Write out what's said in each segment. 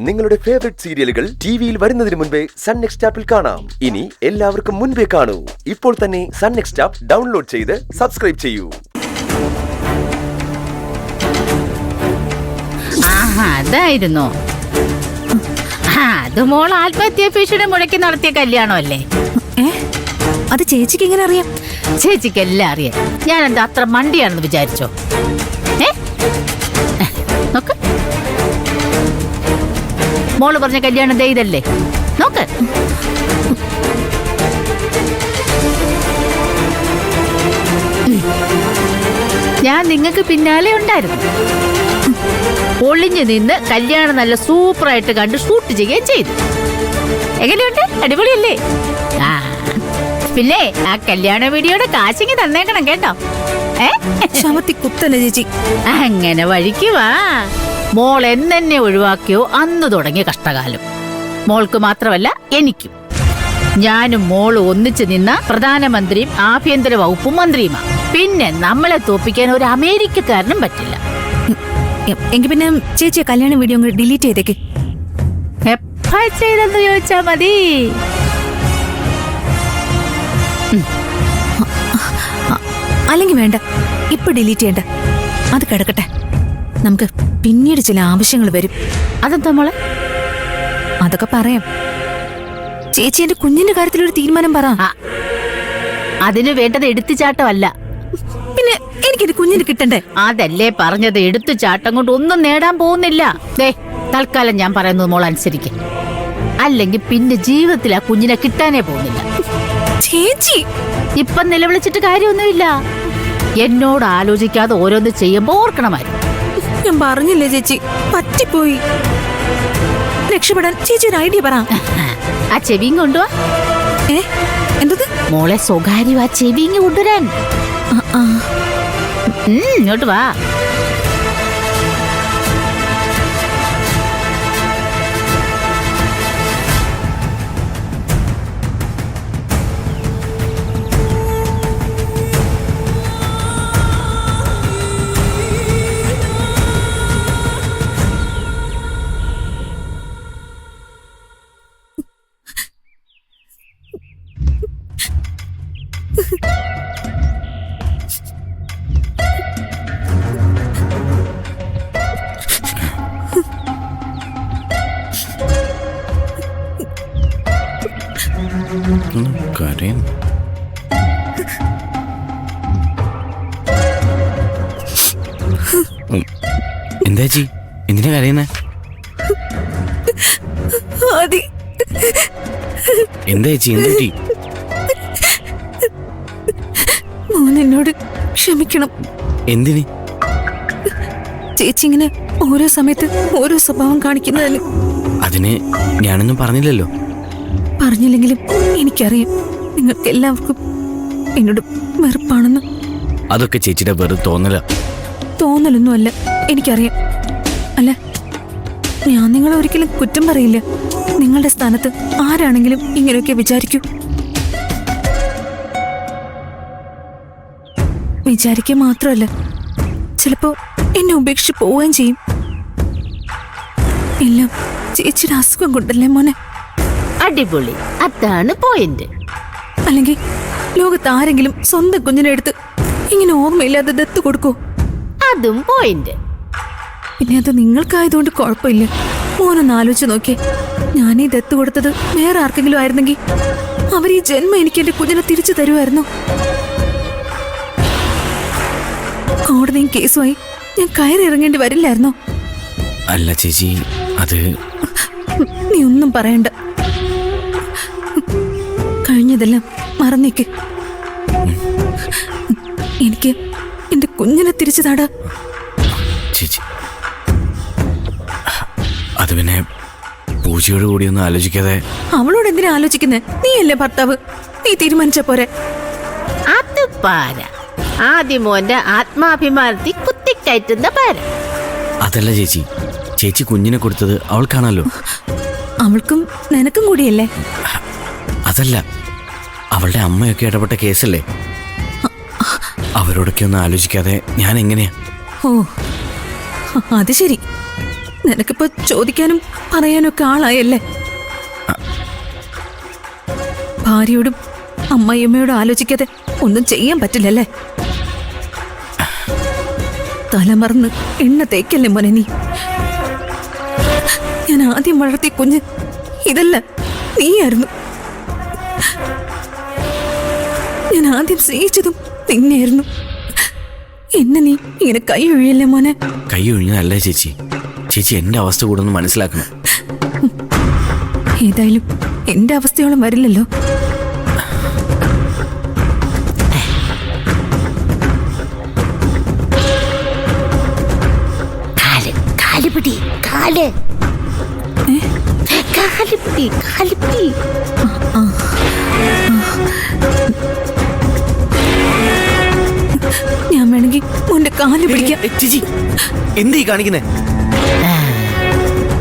നിങ്ങളുടെ ഫേവറേറ്റ് സീരിയലുകൾ ടിവിയിൽ വരുന്നതിന് മുൻപേ സൺ നെക്സ്റ്റ് ആപ്പിൽ കാണാം. ഇനി എല്ലാവർക്കും മുൻപേ കാണൂ. ഇപ്പോൾ തന്നെ സൺ നെക്സ്റ്റ് ആപ്പ് ഡൗൺലോഡ് ചെയ്ത് സബ്സ്ക്രൈബ് ചെയ്യൂ. അതായിരുന്നോ? അത് മോൾ ആത്മഹത്യാ ഭീഷണി മുഴക്കി നടത്തിയ കല്യാണമല്ലേ? അത് ചേച്ചിക്ക് എങ്ങനെ അറിയാം? ചേച്ചിക്ക് എല്ലാം അറിയാം. ഞാൻ എന്താ അത്ര മണ്ടിയാണെന്ന് വിചാരിച്ചോ? നോക്ക്, മോള് പറഞ്ഞ കല്യാണം ദേ ഇതല്ലേ? നോക്ക്. ഞാൻ നിങ്ങൾക്ക് പിന്നാലെ ഉണ്ടായിരുന്നു. ഒളിഞ്ഞു നിന്ന് കല്യാണം നല്ല സൂപ്പറായിട്ട് കണ്ട് ഷൂട്ട് ചെയ്യുകയും ചെയ്തു. എങ്ങനെയുണ്ട്? അടിപൊളിയല്ലേ? പിന്നെ ആ കല്യാണ വീഡിയോയുടെ കാശിങ്ങി തന്നേക്കണം കേട്ടോ. ചേച്ചി അങ്ങനെ വഴിക്ക് വാ. മോൾ എന്നെ ഒഴിവാക്കിയോ അന്ന് തുടങ്ങിയ കഷ്ടകാലം. മോൾക്ക് മാത്രമല്ല എനിക്കും. ഞാനും മോളും ഒന്നിച്ചു നിന്ന പ്രധാനമന്ത്രിയും ആഭ്യന്തര വകുപ്പ് മന്ത്രിയുമാണ്. പിന്നെ നമ്മളെ തോപ്പിക്കാൻ ഒരു അമേരിക്കക്കാരനും പറ്റില്ല. എങ്കിൽ പിന്നെ ചേച്ചിയെ കല്യാണ വീഡിയോ ഡിലീറ്റ് ചെയ്തേക്ക്. എപ്പോ ചെയ്തെന്ന് ചോദിച്ചാ മതി. അല്ലെങ്കിൽ വേണ്ട, ഇപ്പൊ ഡിലീറ്റ് ചെയ്യണ്ട. അത് കിടക്കട്ടെ. നമുക്ക് പിന്നീട് ചില ആവശ്യങ്ങൾ വരും. അതെന്താ മോളെ? അതൊക്കെ പറയാം. ചേച്ചി എന്റെ കുഞ്ഞിന്റെ കാര്യത്തിലൊരു തീരുമാനം പറ. അതിന് വേണ്ടത് എടുത്തുചാട്ടമല്ല. പിന്നെ എനിക്കെന്റെ കുഞ്ഞിന് കിട്ടണ്ടേ? അതല്ലേ പറഞ്ഞത്. എടുത്തുചാട്ടം കൊണ്ട് ഒന്നും നേടാൻ പോകുന്നില്ല. തൽക്കാലം ഞാൻ പറയുന്നത് മോൾ അനുസരിക്കും. അല്ലെങ്കിൽ പിന്നെ ജീവിതത്തിൽ ആ കുഞ്ഞിനെ കിട്ടാനേ പോകുന്നില്ല. ചേച്ചി ഇപ്പം നിലവിളിച്ചിട്ട് കാര്യമൊന്നുമില്ല. എന്നോട് ആലോചിക്കാതെ ഓരോന്ന് ചെയ്യുമ്പോ ഓർക്കണമായിരുന്നു. ഞാൻ പറഞ്ഞില്ലേ ചേച്ചി, പറ്റിപ്പോയി. രക്ഷപ്പെടാൻ ചേച്ചി ഒരു ഐഡിയ പറ. ആ ചെവിയും കൊണ്ടുവാ. എന്തത്? മോളെ സ്വകാര്യം ആ ചെവിയും കൊണ്ടുവരാൻ. ഇങ്ങോട്ട് വാ. എന്താ ചേച്ചി, എന്തിനാ കരയുന്നേ? എന്താ ചേച്ചി, എന്തി? മോൻ എന്നോട് ക്ഷമിക്കണം. എന്തിന്? ചേച്ചി ഇങ്ങനെ ഓരോ സമയത്ത് ഓരോ സ്വഭാവം കാണിക്കുന്നതിന്. അതിന് ഞാനൊന്നും പറഞ്ഞില്ലല്ലോ. പറഞ്ഞില്ലെങ്കിലും എനിക്കറിയാം നിങ്ങൾക്ക് എല്ലാവർക്കും എന്നോട് വെറുപ്പാണെന്ന്. അതൊക്കെ ചേച്ചിയുടെ വെറും തോന്നല. തോന്നലൊന്നും അല്ല, എനിക്കറിയാം. അല്ല, ഞാൻ നിങ്ങളെ ഒരിക്കലും കുറ്റം പറയില്ല. നിങ്ങളുടെ സ്ഥാനത്ത് ആരാണെങ്കിലും ഇങ്ങനെയൊക്കെ വിചാരിക്കൂ. വിചാരിക്കുക മാത്രമല്ല, ചിലപ്പോ എന്നെ ഉപേക്ഷിച്ച് പോവുകയും ചെയ്യും. എല്ലാം ചേച്ചിയുടെ അസുഖം കൊണ്ടല്ലേ മോനെ? അടിപൊളി, അതാണ് പോയിന്റ്. അല്ലെങ്കിൽ ലോകത്ത് ആരെങ്കിലും സ്വന്തം കുഞ്ഞിനെ എടുത്ത് ഇങ്ങനെ ഓർമ്മയില്ലാതെ ദത്ത് കൊടുക്കോ? അതും പോയിന്റ്. പിന്നെ അത് നിങ്ങൾക്കായതുകൊണ്ട് കുഴപ്പമില്ല. മോനൊന്ന് ആലോചിച്ച് നോക്കിയേ. ഞാനീ ദത്ത് കൊടുത്തത് വേറെ ആർക്കെങ്കിലും ആയിരുന്നെങ്കിൽ അവർ ഈ ജന്മം എനിക്ക് എന്റെ കുഞ്ഞിനെ തിരിച്ചു തരുമായിരുന്നു. കോടതിയും കേസുമായി ഞാൻ കയറി ഇറങ്ങേണ്ടി വരില്ലായിരുന്നോ? അല്ല ചേച്ചി, അത് നീ ഒന്നും പറയണ്ട. കഴിഞ്ഞതെല്ലാം മറന്നേക്ക്. എനിക്ക് എന്റെ കുഞ്ഞിനെ തിരിച്ചു താടാ. ചേച്ചി, അത് പിന്നെ പൂജയോട് കൂടി ഒന്നും ആലോചിക്കാതെ. അവളോട് എന്തിനാ ആലോചിക്കുന്നേ? നീയല്ലേ ഭർത്താവ്, നീ തീരുമാനിച്ച പോരെ. അത് പാര. ആദ്യം മോന്റെ ആത്മാഭിമാനത്തിൽ കുത്തിക്കയറ്റുന്ന പാര. അതല്ല ചേച്ചി, ചേച്ചി കുഞ്ഞിനെ കൊടുത്തത് അവൾക്കാണല്ലോ. അവൾക്കും നിനക്കും കൂടിയല്ലേ? അതല്ല, അവളുടെ അമ്മയൊക്കെ ഇടപെട്ട കേസല്ലേ. അവരോടൊക്കെ ഒന്നും ആലോചിക്കാതെ ഞാൻ എങ്ങനെയാ? ഓ, അത് ശരി. നിനക്കിപ്പോ ചോദിക്കാനും പറയാനും ഒക്കെ ആളായല്ലേ? ഭാര്യയോടും അമ്മയമ്മയോടും ആലോചിക്കാതെ ഒന്നും ചെയ്യാൻ പറ്റില്ലല്ലേ? തലമറന്ന് എണ്ണ തേക്കല്ലേ മോനെ നീ. ഞാൻ ആദ്യം വളർത്തിയ കുഞ്ഞ് ഇതല്ല, നീയായിരുന്നു. ഞാൻ ആദ്യം സ്നേഹിച്ചതും നിന്നെയായിരുന്നു. എന്നെ നീ ഇങ്ങനെ കൈ ഒഴിയല്ലേ മോനെ? കൈ ഒഴിഞ്ഞതല്ല ചേച്ചി. ചേച്ചി എന്റെ അവസ്ഥ കൂടെ ഒന്ന് മനസ്സിലാക്കണം. ഏതായാലും എന്റെ അവസ്ഥയോളം വരില്ലല്ലോ. കാലുപിടി കാല് കാലുപിടി കാലുപിടി. ഞാൻ വേണമെങ്കിൽ മോന്റെ കാല് പിടിക്കാം. ചേച്ചി എന്തീ കാണിക്കുന്നേ?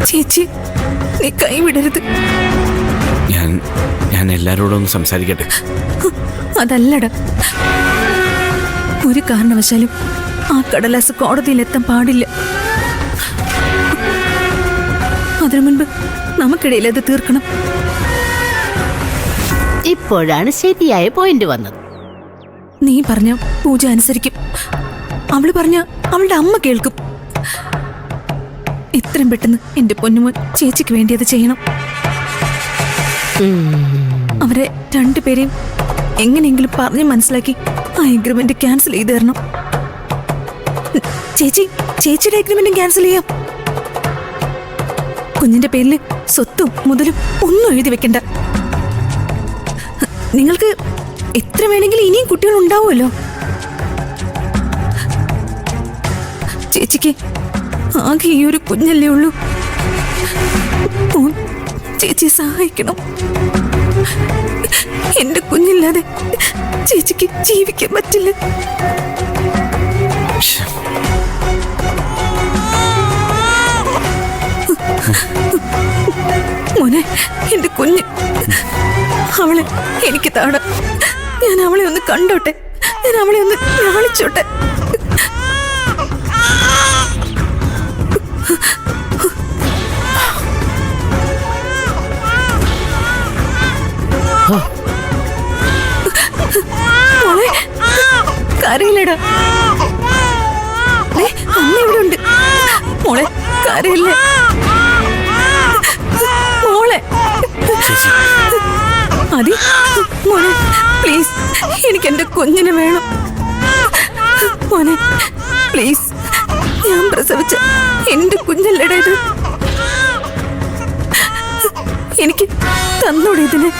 ചേച്ചി നീ കൈ വിടരുത്. ഞാൻ എല്ലാരോടും ഒന്ന് സംസാരിക്കട്ടെ. അതല്ലടാ, ഒരു കാരണവശാലും ആ കടലാസ് കോടതിയിലെത്താൻ പാടില്ല. അതിനു മുൻപ് നമുക്കിടയിൽ അത് തീർക്കണം. ഇപ്പോഴാണ് ശരിയായ പോയിന്റ് വന്നത്. നീ പറഞ്ഞ പൂജ അനുസരിക്കും. അവള് പറഞ്ഞ അവളുടെ അമ്മ കേൾക്കും. എത്രയും പെട്ടെന്ന് എന്റെ പൊന്നുമോൻ ചേച്ചിക്ക് വേണ്ടി അത് ചെയ്യണം. അവരെ രണ്ടുപേരെയും എങ്ങനെയെങ്കിലും പറഞ്ഞ് മനസ്സിലാക്കി ആ എഗ്രിമെന്റ് ക്യാൻസൽ ചെയ്ത് തരണം. ചേച്ചിയുടെ എഗ്രിമെന്റും ക്യാൻസൽ ചെയ്യാം. കുഞ്ഞിന്റെ പേരിൽ സ്വത്തും മുതലും ഒന്നും എഴുതി വെക്കണ്ട. നിങ്ങൾക്ക് എത്ര വേണമെങ്കിലും ഇനിയും കുട്ടികൾ ഉണ്ടാവുമല്ലോ. ചേച്ചിക്ക് ആകെ ഈ ഒരു കുഞ്ഞല്ലേ ഉള്ളൂ. ചേച്ചിയെ സഹായിക്കണം. എന്റെ കുഞ്ഞില്ലാതെ ചേച്ചിക്ക് ജീവിക്കാൻ പറ്റില്ല. മോനെ, എന്റെ കുഞ്ഞ്, അവളെ എനിക്ക് താട. ഞാൻ അവളെ ഒന്ന് കണ്ടോട്ടെ. ഞാൻ അവളെ ഒന്ന് ലാളിച്ചോട്ടെ. മോളെ കരയില്ലടാ. അമ്മ ഇവിടെ ഉണ്ട്. മോളെ കരയില്ലേ മോളെ? അതി മോനെ പ്ലീസ്, എനിക്ക് എന്റെ കുഞ്ഞിനെ വേണം. മോനെ പ്ലീസ്, ഞാൻ പ്രസവിച്ച എന്റെ കുഞ്ഞല്ലേടാ ഇത്. എനിക്ക് തന്നോടെ ഇതിന്.